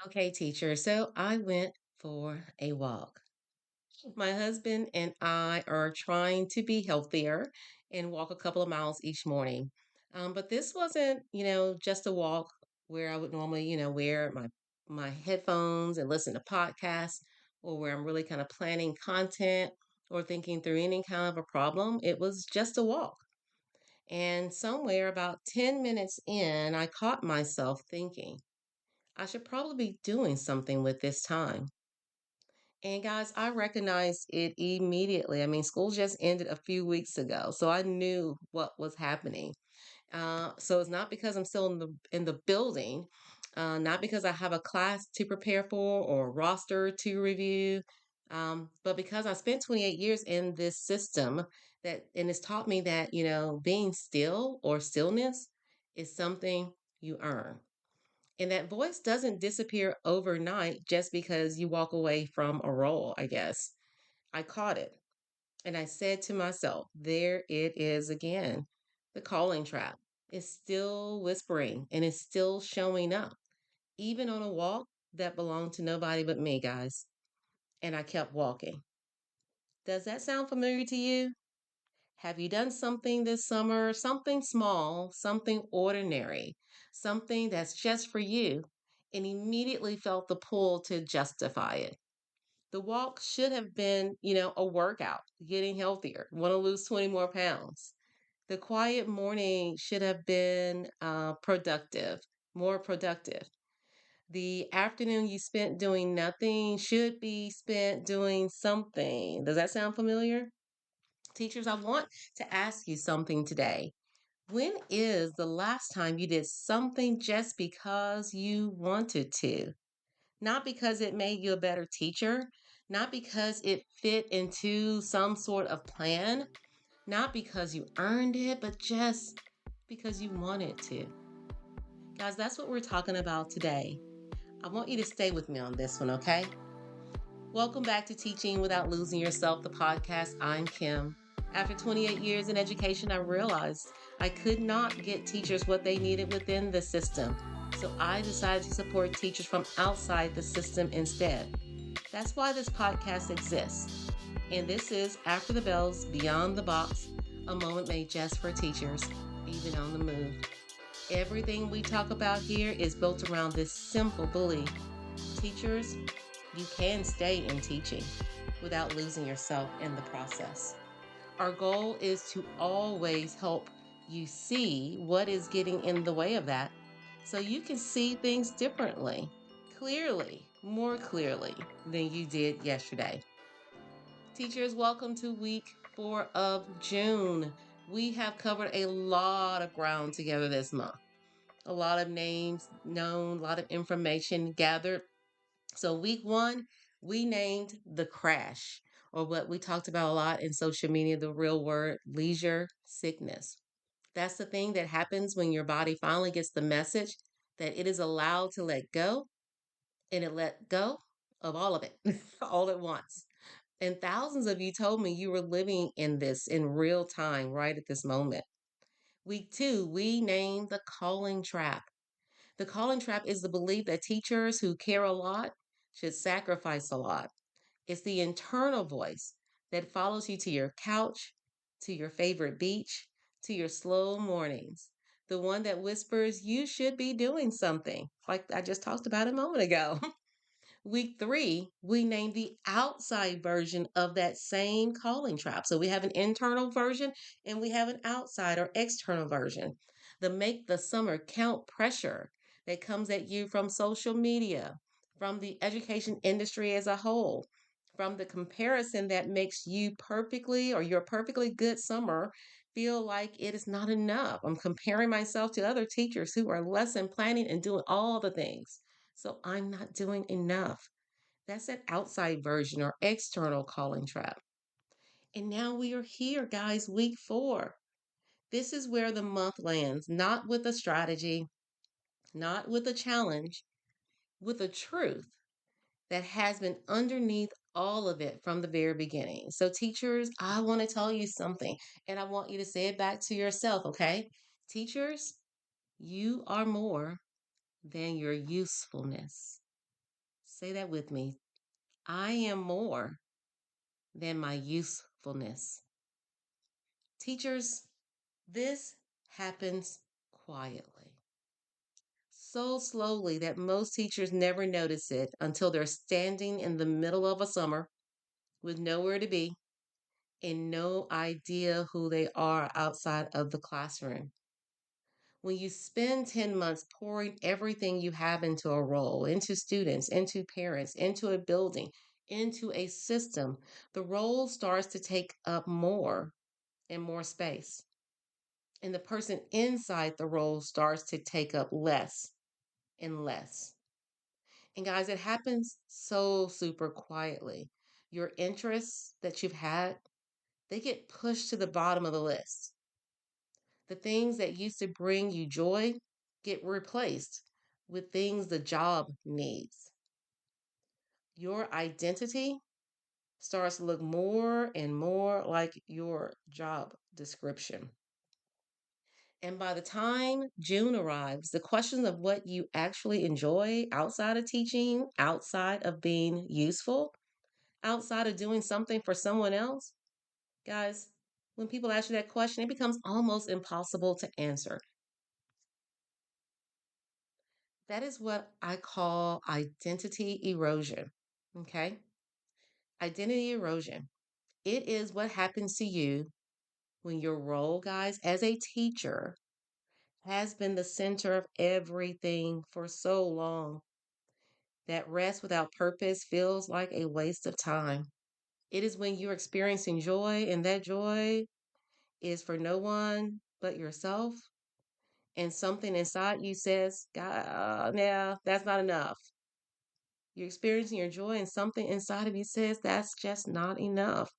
Okay, teacher. So I went for a walk. My husband and I are trying to be healthier and walk a couple of miles each morning. But this wasn't, just a walk where I would normally, wear my headphones and listen to podcasts, or where I'm really kind of planning content or thinking through any kind of a problem. It was just a walk. And somewhere about 10 minutes in, I caught myself thinking, I should probably be doing something with this time. And guys, I recognized it immediately. I mean, school just ended a few weeks ago, so I knew what was happening. So it's not because I'm still in the building, not because I have a class to prepare for or a roster to review, but because I spent 28 years in this system and it's taught me that being still or stillness is something you earn. And that voice doesn't disappear overnight just because you walk away from a role, I guess. I caught it and I said to myself, there it is again. The calling trap is still whispering and is still showing up, even on a walk that belonged to nobody but me, guys. And I kept walking. Does that sound familiar to you? Have you done something this summer, something small, something ordinary, something that's just for you, and immediately felt the pull to justify it? The walk should have been, a workout, getting healthier, want to lose 20 more pounds. The quiet morning should have been productive, more productive. The afternoon you spent doing nothing should be spent doing something. Does that sound familiar? Teachers, I want to ask you something today. When is the last time you did something just because you wanted to? Not because it made you a better teacher, not because it fit into some sort of plan, not because you earned it, but just because you wanted to. Guys, that's what we're talking about today. I want you to stay with me on this one, okay? Welcome back to Teaching Without Losing Yourself, the podcast. I'm Kim. After 28 years in education, I realized I could not get teachers what they needed within the system. So I decided to support teachers from outside the system instead. That's why this podcast exists. And this is After the Bells, Beyond the Box, a moment made just for teachers, even on the move. Everything we talk about here is built around this simple belief. Teachers, you can stay in teaching without losing yourself in the process. Our goal is to always help you see what is getting in the way of that so you can see things differently, clearly, more clearly than you did yesterday. Teachers, welcome to week 4 of June. We have covered a lot of ground together this month. A lot of names known, a lot of information gathered. So, week 1, we named the crash, or what we talked about a lot in social media, the real word, leisure sickness. That's the thing that happens when your body finally gets the message that it is allowed to let go, and it let go of all of it all at once. And thousands of you told me you were living in this in real time right at this moment. Week 2, we named the calling trap. The calling trap is the belief that teachers who care a lot should sacrifice a lot. It's the internal voice that follows you to your couch, to your favorite beach, to your slow mornings. The one that whispers you should be doing something, like I just talked about a moment ago. Week 3, we named the outside version of that same calling trap. So we have an internal version and we have an outside or external version. The make the summer count pressure that comes at you from social media, from the education industry as a whole, from the comparison that makes you perfectly or your perfectly good summer feel like it is not enough. I'm comparing myself to other teachers who are lesson planning and doing all the things. So I'm not doing enough. That's an outside version or external calling trap. And now we are here, guys, week 4. This is where the month lands, not with a strategy, not with a challenge, with a truth that has been underneath all of it from the very beginning. So, teachers, I want to tell you something, and I want you to say it back to yourself, okay? Teachers, you are more than your usefulness. Say that with me. I am more than my usefulness. Teachers, this happens quietly. So slowly that most teachers never notice it until they're standing in the middle of a summer with nowhere to be and no idea who they are outside of the classroom. When you spend 10 months pouring everything you have into a role, into students, into parents, into a building, into a system, the role starts to take up more and more space. And the person inside the role starts to take up less and less. And guys, it happens so super quietly. Your interests that you've had, they get pushed to the bottom of the list. The things that used to bring you joy get replaced with things the job needs. Your identity starts to look more and more like your job description. And by the time June arrives, the question of what you actually enjoy outside of teaching, outside of being useful, outside of doing something for someone else, guys, when people ask you that question, it becomes almost impossible to answer. That is what I call identity erosion. Okay? Identity erosion. It is what happens to you when your role, guys, as a teacher has been the center of everything for so long that rest without purpose feels like a waste of time. It is when you're experiencing joy and that joy is for no one but yourself, and something inside you says, God, yeah, that's not enough. You're experiencing your joy, and something inside of you says that's just not enough.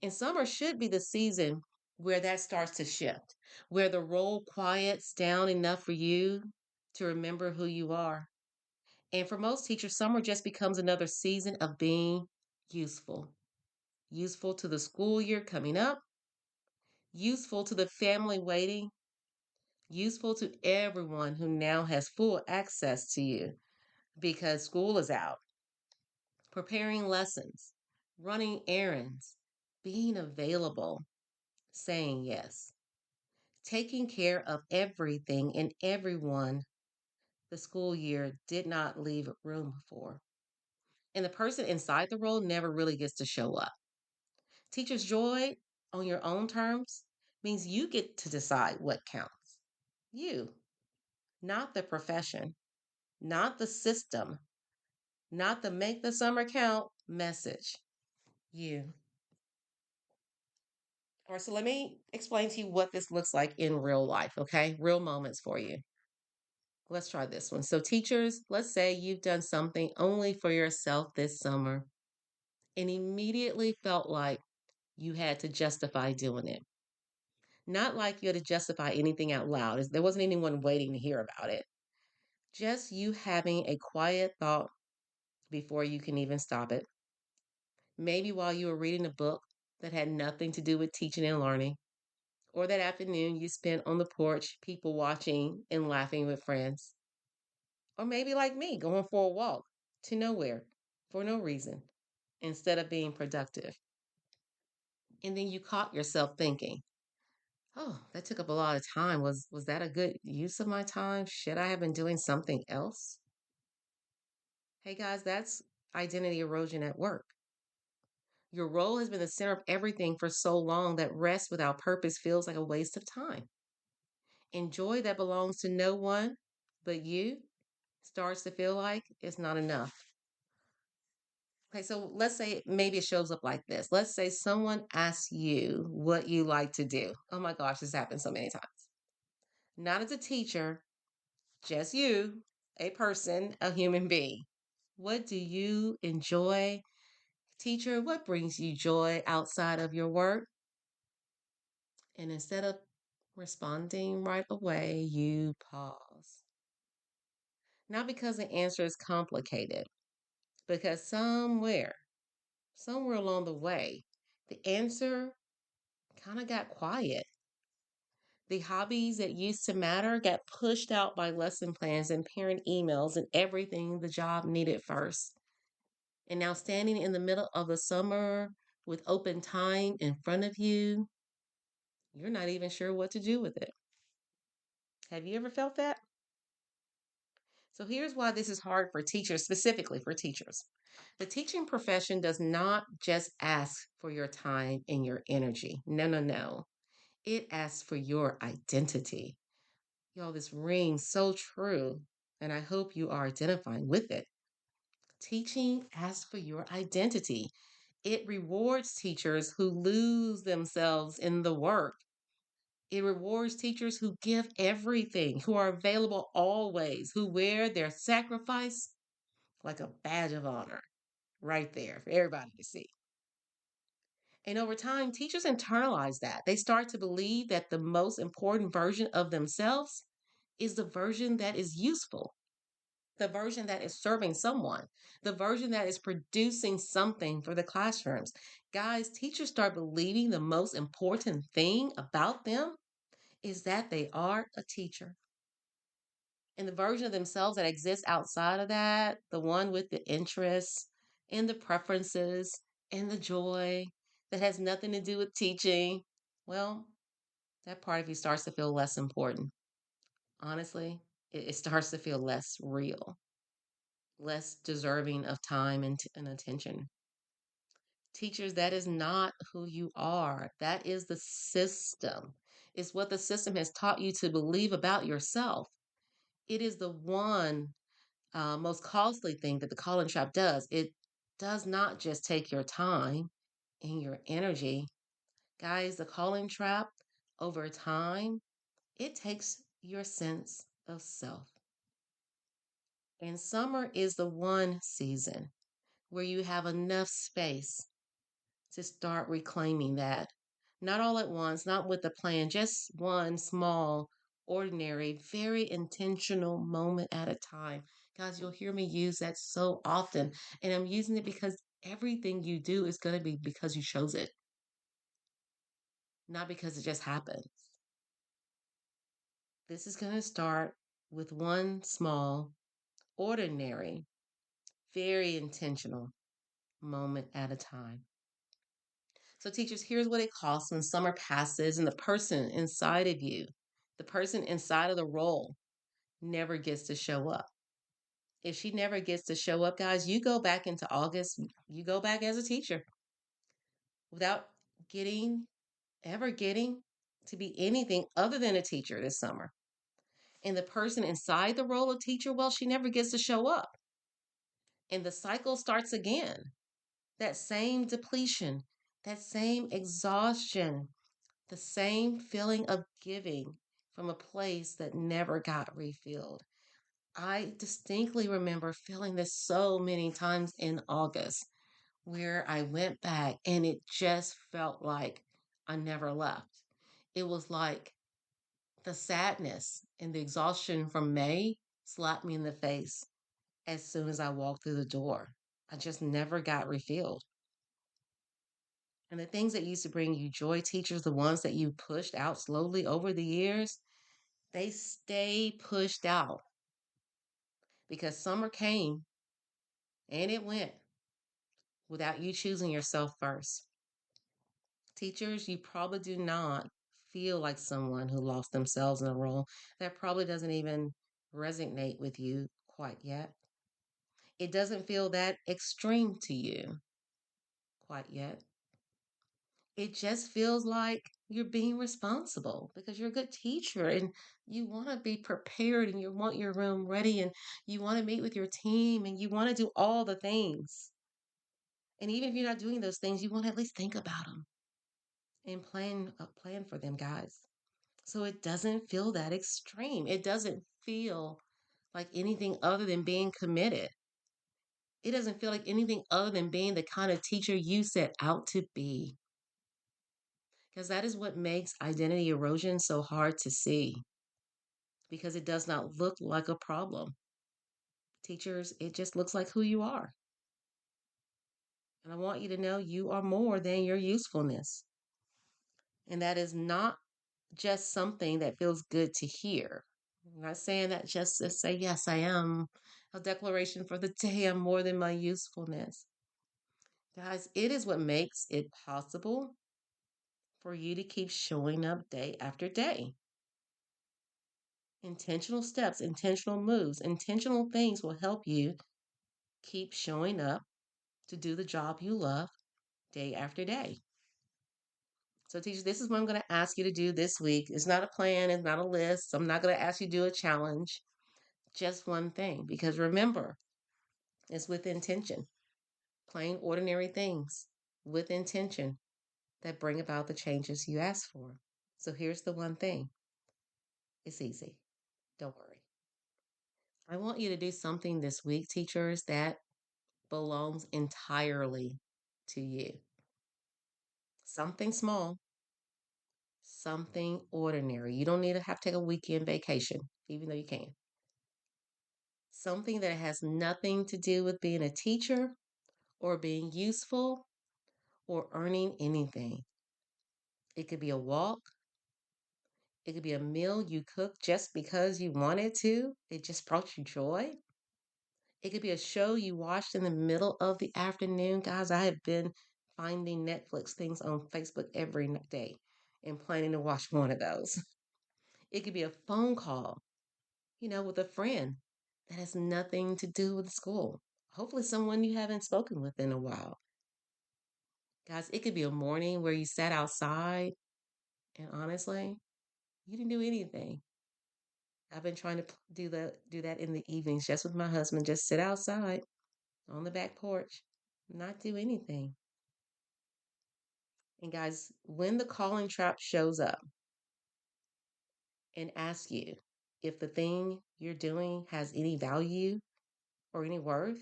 And summer should be the season where that starts to shift, where the role quiets down enough for you to remember who you are. And for most teachers, summer just becomes another season of being useful. Useful to the school year coming up, useful to the family waiting, useful to everyone who now has full access to you because school is out, preparing lessons, running errands, being available, saying yes, taking care of everything and everyone the school year did not leave room for. And the person inside the role never really gets to show up. Teacher's joy on your own terms means you get to decide what counts. You, not the profession, not the system, not the make the summer count message. You. All right, so let me explain to you what this looks like in real life, okay? Real moments for you. Let's try this one. So, teachers, let's say you've done something only for yourself this summer and immediately felt like you had to justify doing it. Not like you had to justify anything out loud. There wasn't anyone waiting to hear about it. Just you having a quiet thought before you can even stop it. Maybe while you were reading a book that had nothing to do with teaching and learning, or that afternoon you spent on the porch, people watching and laughing with friends. Or maybe like me, going for a walk to nowhere for no reason instead of being productive. And then you caught yourself thinking, oh, that took up a lot of time. Was that a good use of my time? Should I have been doing something else? Hey guys, that's identity erosion at work. Your role has been the center of everything for so long that rest without purpose feels like a waste of time. And joy that belongs to no one but you starts to feel like it's not enough. Okay, so let's say maybe it shows up like this. Let's say someone asks you what you like to do. Oh my gosh, this happens so many times. Not as a teacher, just you, a person, a human being. What do you enjoy? Teacher, what brings you joy outside of your work? And instead of responding right away, you pause. Not because the answer is complicated, because somewhere along the way, the answer kind of got quiet. The hobbies that used to matter got pushed out by lesson plans and parent emails and everything the job needed first. And now, standing in the middle of the summer with open time in front of you, you're not even sure what to do with it. Have you ever felt that? So here's why this is hard for teachers, specifically for teachers. The teaching profession does not just ask for your time and your energy. No, no, no. It asks for your identity. Y'all, this rings so true, and I hope you are identifying with it. Teaching asks for your identity. It rewards teachers who lose themselves in the work. It rewards teachers who give everything, who are available always, who wear their sacrifice like a badge of honor right there for everybody to see. And over time, teachers internalize that. They start to believe that the most important version of themselves is the version that is useful, the version that is serving someone, the version that is producing something for the classrooms. Guys, teachers start believing the most important thing about them is that they are a teacher. And the version of themselves that exists outside of that, the one with the interests and the preferences and the joy that has nothing to do with teaching, well, that part of you starts to feel less important. Honestly, it starts to feel less real, less deserving of time and attention. Teachers, that is not who you are. That is the system. It's what the system has taught you to believe about yourself. It is the one most costly thing that the calling trap does. It does not just take your time and your energy. Guys, the calling trap over time, it takes your sense of self. And summer is the one season where you have enough space to start reclaiming that. Not all at once, not with a plan, just one small, ordinary, very intentional moment at a time. Guys, you'll hear me use that so often. And I'm using it because everything you do is going to be because you chose it, not because it just happened. This is going to start with one small, ordinary, very intentional moment at a time. So, teachers, here's what it costs when summer passes and the person inside of you, the person inside of the role, never gets to show up. If she never gets to show up, guys, you go back into August, you go back as a teacher without getting, ever getting to be anything other than a teacher this summer. And the person inside the role of teacher, well, she never gets to show up. And the cycle starts again. That same depletion, that same exhaustion, the same feeling of giving from a place that never got refilled. I distinctly remember feeling this so many times in August, where I went back and it just felt like I never left. It was like the sadness and the exhaustion from May slapped me in the face as soon as I walked through the door. I just never got refilled. And the things that used to bring you joy, teachers, the ones that you pushed out slowly over the years, they stay pushed out because summer came and it went without you choosing yourself first. Teachers, you probably do not feel like someone who lost themselves in a role. That probably doesn't even resonate with you quite yet. It doesn't feel that extreme to you quite yet. It just feels like you're being responsible because you're a good teacher and you want to be prepared and you want your room ready and you want to meet with your team and you want to do all the things. And even if you're not doing those things, you want to at least think about them and plan a plan for them, guys. So it doesn't feel that extreme. It doesn't feel like anything other than being committed. It doesn't feel like anything other than being the kind of teacher you set out to be. Because that is what makes identity erosion so hard to see, because it does not look like a problem. Teachers, it just looks like who you are. And I want you to know you are more than your usefulness. And that is not just something that feels good to hear. I'm not saying that just to say, yes, I am. A declaration for the day, I'm more than my usefulness. Guys, it is what makes it possible for you to keep showing up day after day. Intentional steps, intentional moves, intentional things will help you keep showing up to do the job you love day after day. So, teachers, this is what I'm going to ask you to do this week. It's not a plan, it's not a list. I'm not going to ask you to do a challenge, just one thing. Because remember, it's with intention. Plain, ordinary things with intention that bring about the changes you ask for. So, here's the one thing it's easy. Don't worry. I want you to do something this week, teachers, that belongs entirely to you. Something small, something ordinary. You don't need to have to take a weekend vacation, even though you can. Something that has nothing to do with being a teacher or being useful or earning anything. It could be a walk. It could be a meal you cook just because you wanted to. It just brought you joy. It could be a show you watched in the middle of the afternoon. Guys, I have been finding Netflix things on Facebook every day and planning to watch one of those. It could be a phone call, with a friend that has nothing to do with school. Hopefully, someone you haven't spoken with in a while. Guys, it could be a morning where you sat outside and honestly, you didn't do anything. I've been trying to do that in the evenings just with my husband, just sit outside on the back porch, not do anything. And guys, when the calling trap shows up and asks you if the thing you're doing has any value or any worth,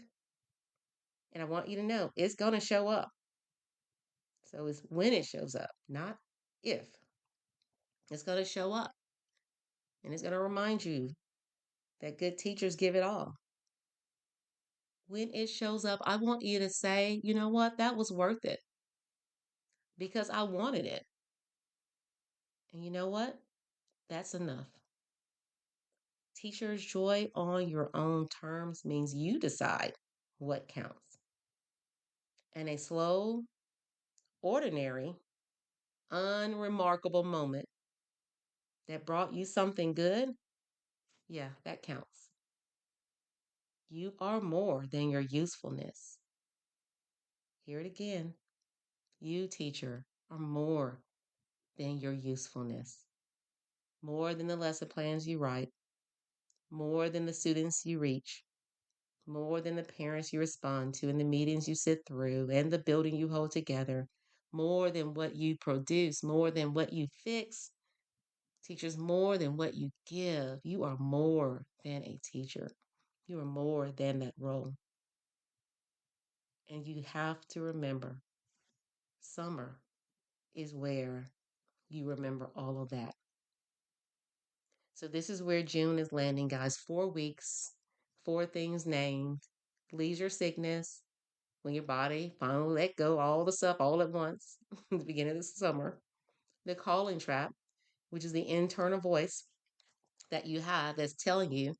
and I want you to know it's going to show up. So it's when it shows up, not if. It's going to show up and it's going to remind you that good teachers give it all. When it shows up, I want you to say, you know what, that was worth it because I wanted it. And you know what? That's enough. Teacher's joy on your own terms means you decide what counts. And a slow, ordinary, unremarkable moment that brought you something good, yeah, that counts. You are more than your usefulness. Hear it again. You, teacher, are more than your usefulness. More than the lesson plans you write, more than the students you reach, more than the parents you respond to and the meetings you sit through and the building you hold together, more than what you produce, more than what you fix. Teachers, more than what you give. You are more than a teacher. You are more than that role. And you have to remember, summer is where you remember all of that. So this is where June is landing, guys. 4 weeks, 4 things named: leisure sickness, when your body finally let go all the stuff all at once, at the beginning of the summer. The calling trap, which is the internal voice that you have that's telling you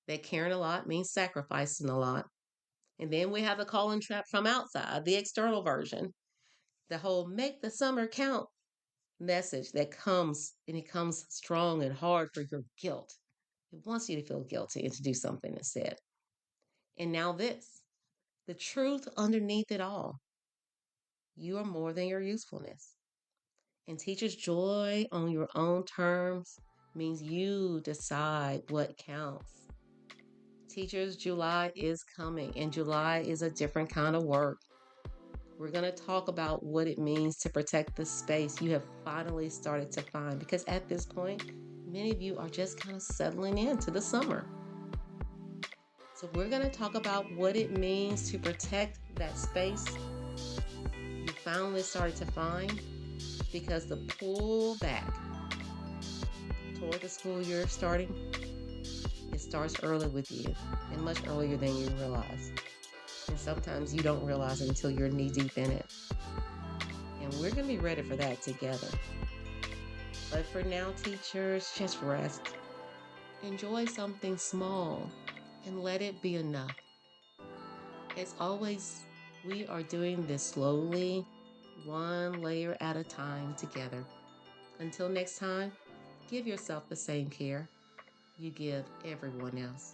that caring a lot means sacrificing a lot. And then we have the calling trap from outside, the external version, the whole make the summer count message that comes, and it comes strong and hard for your guilt. It wants you to feel guilty and to do something instead. And now this, the truth underneath it all. You are more than your usefulness. And teachers' joy on your own terms means you decide what counts. Teachers, July is coming, and July is a different kind of work. We're going to talk about what it means to protect the space you have finally started to find, because at this point, many of you are just kind of settling into the summer. So we're going to talk about what it means to protect that space you finally started to find, because the pull back toward the school year starting, it starts early with you, and much earlier than you realize. And sometimes you don't realize it until you're knee deep in it. And we're going to be ready for that together. But for now, teachers, just rest. Enjoy something small and let it be enough. As always, we are doing this slowly, one layer at a time together. Until next time, give yourself the same care you give everyone else.